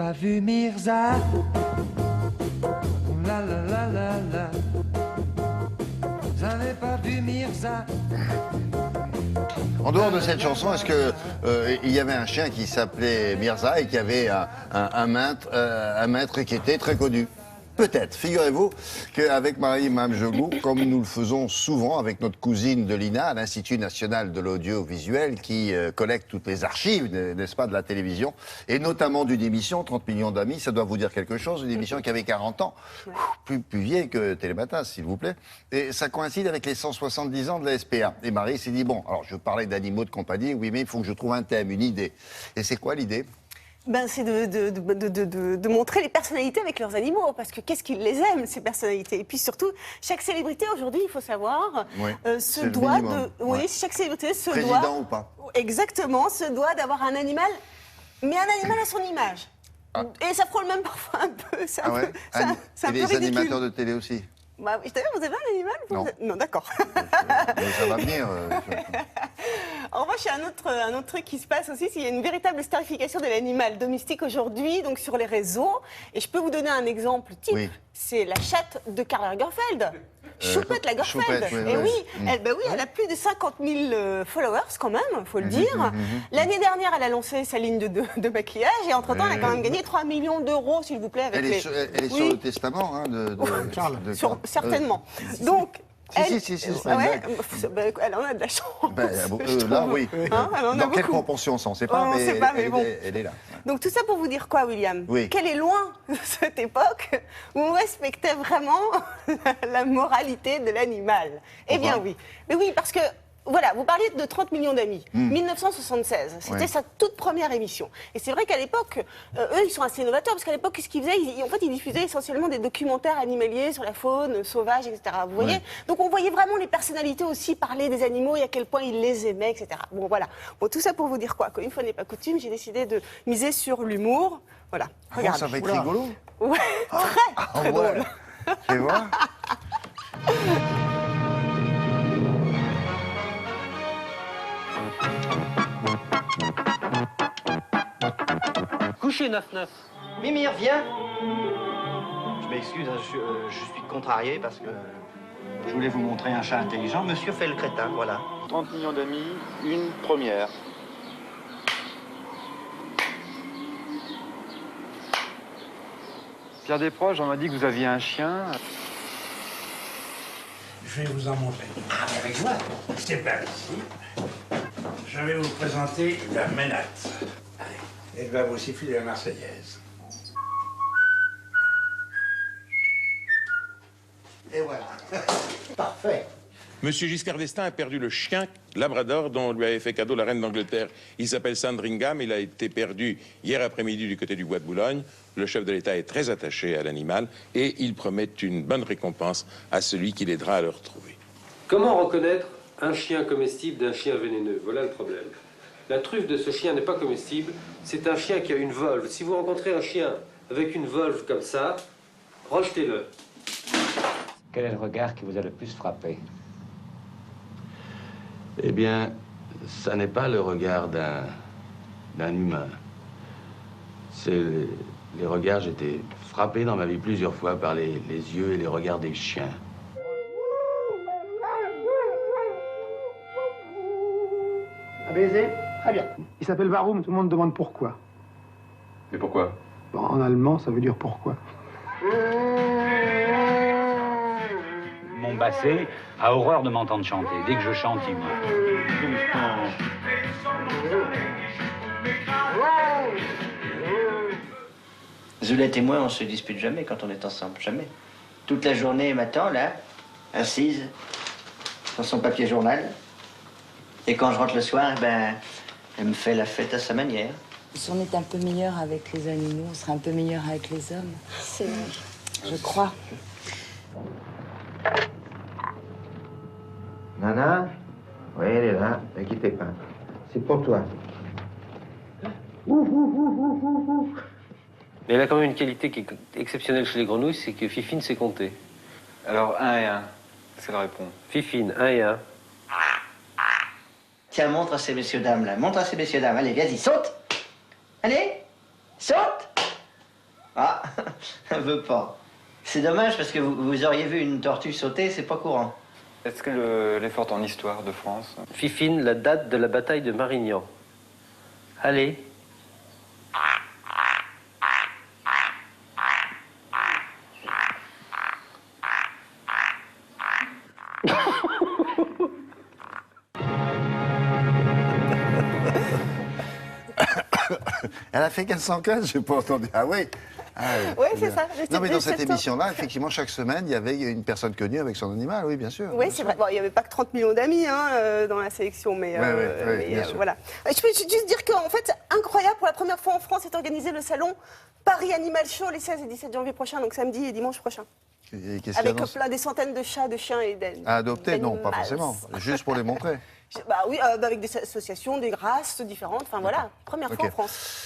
pas vu Mirza? La la la la la. Vous avez pas vu Mirza? En dehors de cette chanson, est-ce que il y avait un chien qui s'appelait Mirza et qui avait un maître qui était très connu? Peut-être. Figurez-vous qu'avec Marie Mamjogou, comme nous le faisons souvent avec notre cousine de l'INA, à l'Institut national de l'audiovisuel, qui collecte toutes les archives, n'est-ce pas, de la télévision, et notamment d'une émission, 30 millions d'amis, ça doit vous dire quelque chose, une émission qui avait 40 ans, plus vieille que Télématin, s'il vous plaît, et ça coïncide avec les 170 ans de la SPA. Et Marie s'est dit, bon, alors je parlais d'animaux de compagnie, oui, mais il faut que je trouve un thème, une idée. Et c'est quoi l'idée? Ben, c'est de montrer les personnalités avec leurs animaux, parce que qu'est-ce qu'ils les aiment, ces personnalités. Et puis surtout, chaque célébrité aujourd'hui, il faut savoir, se doit de... Oui, chaque célébrité se doit... Président ou pas? Exactement, se doit d'avoir un animal, mais un animal à son image. Ah. Et ça frôle même parfois un peu, c'est un Ah ouais? peu, c'est un Et peu les ridicule. animateurs de télé aussi? Bah, d'ailleurs, vous avez un animal? Non. Non, d'accord. Mais ça va venir. En revanche, il y a un autre truc qui se passe aussi, c'est qu'il y a une véritable starification de l'animal domestique aujourd'hui, donc sur les réseaux. Et je peux vous donner un exemple type. Oui. C'est la chatte de Karl Lagerfeld. Choupette Lagerfeld. Choupette, oui, Et oui. oui, elle a plus de 50 000 followers quand même, il faut le dire. L'année dernière, elle a lancé sa ligne de maquillage et entre-temps, elle a quand même gagné 3 millions d'euros, s'il vous plaît. Avec Elle est sur le testament de Karl. Certainement. Donc, Si, c'est ouais, une blague. elle en a de la chance. Là, oui. Hein, elle en a Dans quelle beaucoup. proportion, ça, on ne sait pas, On mais, sait pas, mais elle, bon. elle est là. Donc tout ça pour vous dire quoi, William? Oui. Qu'elle est loin de cette époque où on respectait vraiment la moralité de l'animal. Eh bien oui. Mais oui, parce que, voilà, vous parliez de 30 millions d'amis. 1976, c'était sa toute première émission. Et c'est vrai qu'à l'époque, eux, ils sont assez novateurs, parce qu'à l'époque, qu'est-ce qu'ils faisaient? Ils diffusaient essentiellement des documentaires animaliers sur la faune sauvage, etc. Vous voyez? Donc on voyait vraiment les personnalités aussi parler des animaux et à quel point ils les aimaient, etc. Bon, voilà. Bon, tout ça pour vous dire quoi? Qu'une fois n'est pas coutume, j'ai décidé de miser sur l'humour. Voilà. Regarde. Ça va être rigolo. Ouais, très drôle. Tu vois? Couchez 9-9. Mimi, viens. Je m'excuse, hein, je suis contrarié parce que je voulais vous montrer un chat intelligent. Monsieur fait le crétin, voilà. 30 millions d'amis, une première. Pierre Desproges, on m'a dit que vous aviez un chien. Je vais vous en montrer. Avec moi, c'est par ici. Je vais vous présenter la Ménate. Elle va vous siffler la Marseillaise. Et voilà. Parfait. Monsieur Giscard d'Estaing a perdu le chien labrador dont lui avait fait cadeau la reine d'Angleterre. Il s'appelle Sandringham, il a été perdu hier après-midi du côté du bois de Boulogne. Le chef de l'État est très attaché à l'animal et il promet une bonne récompense à celui qui l'aidera à le retrouver. Comment reconnaître un chien comestible d'un chien vénéneux? Voilà le problème. La truffe de ce chien n'est pas comestible, c'est un chien qui a une volve. Si vous rencontrez un chien avec une volve comme ça, rejetez-le. Quel est le regard qui vous a le plus frappé? Eh bien, ça n'est pas le regard d'un humain. C'est les regards, j'ai été frappé dans ma vie plusieurs fois par les yeux et les regards des chiens. Un baiser? Très bien. Il s'appelle Warum, tout le monde demande pourquoi. Mais pourquoi? Bon, en allemand, ça veut dire pourquoi. Mon basset a horreur de m'entendre chanter. Dès que je chante, il meurt. Zulette et moi, on se dispute jamais quand on est ensemble, jamais. Toute la journée, elle m'attend, là, assise, sur son papier journal. Et quand je rentre le soir, ben, elle me fait la fête à sa manière. Si on est un peu meilleur avec les animaux, on sera un peu meilleur avec les hommes. C'est vrai. Je crois. Nana? Oui, elle est là, n'inquiétez pas. C'est pour toi. Mais elle a quand même une qualité qui est exceptionnelle chez les grenouilles, c'est que Fifine sait compter. Alors, 1 et 1, ça leur répond. Fifine, 1 et 1. Tiens, montre à ces messieurs-dames, là. Montre à ces messieurs-dames. Allez, vas-y, saute! Allez, saute! Ah, elle veut pas. C'est dommage parce que vous auriez vu une tortue sauter, c'est pas courant. Est-ce que elle est forte en histoire de France? Fifine, la date de la bataille de Marignan. Allez. Elle a fait 415, j'ai pas entendu. Ah oui. Ah, Oui, très c'est bien. ça. Non, mais dans cette émission-là, effectivement, chaque semaine, il y avait une personne connue avec son animal, oui, bien sûr. Oui, c'est vrai. Bon, il n'y avait pas que 30 millions d'amis dans la sélection, mais, bien sûr. voilà. Je peux juste dire qu'en fait, c'est incroyable, pour la première fois en France est organisé le salon Paris Animal Show les 16 et 17 janvier prochains, donc samedi et dimanche prochain. Et qu'est-ce qu'il Avec annonce plein des centaines de chats, de chiens et d'ailes. À adopter? Non, pas forcément. Juste pour les montrer. Bah oui, avec des associations, des races différentes, enfin voilà, première fois en France.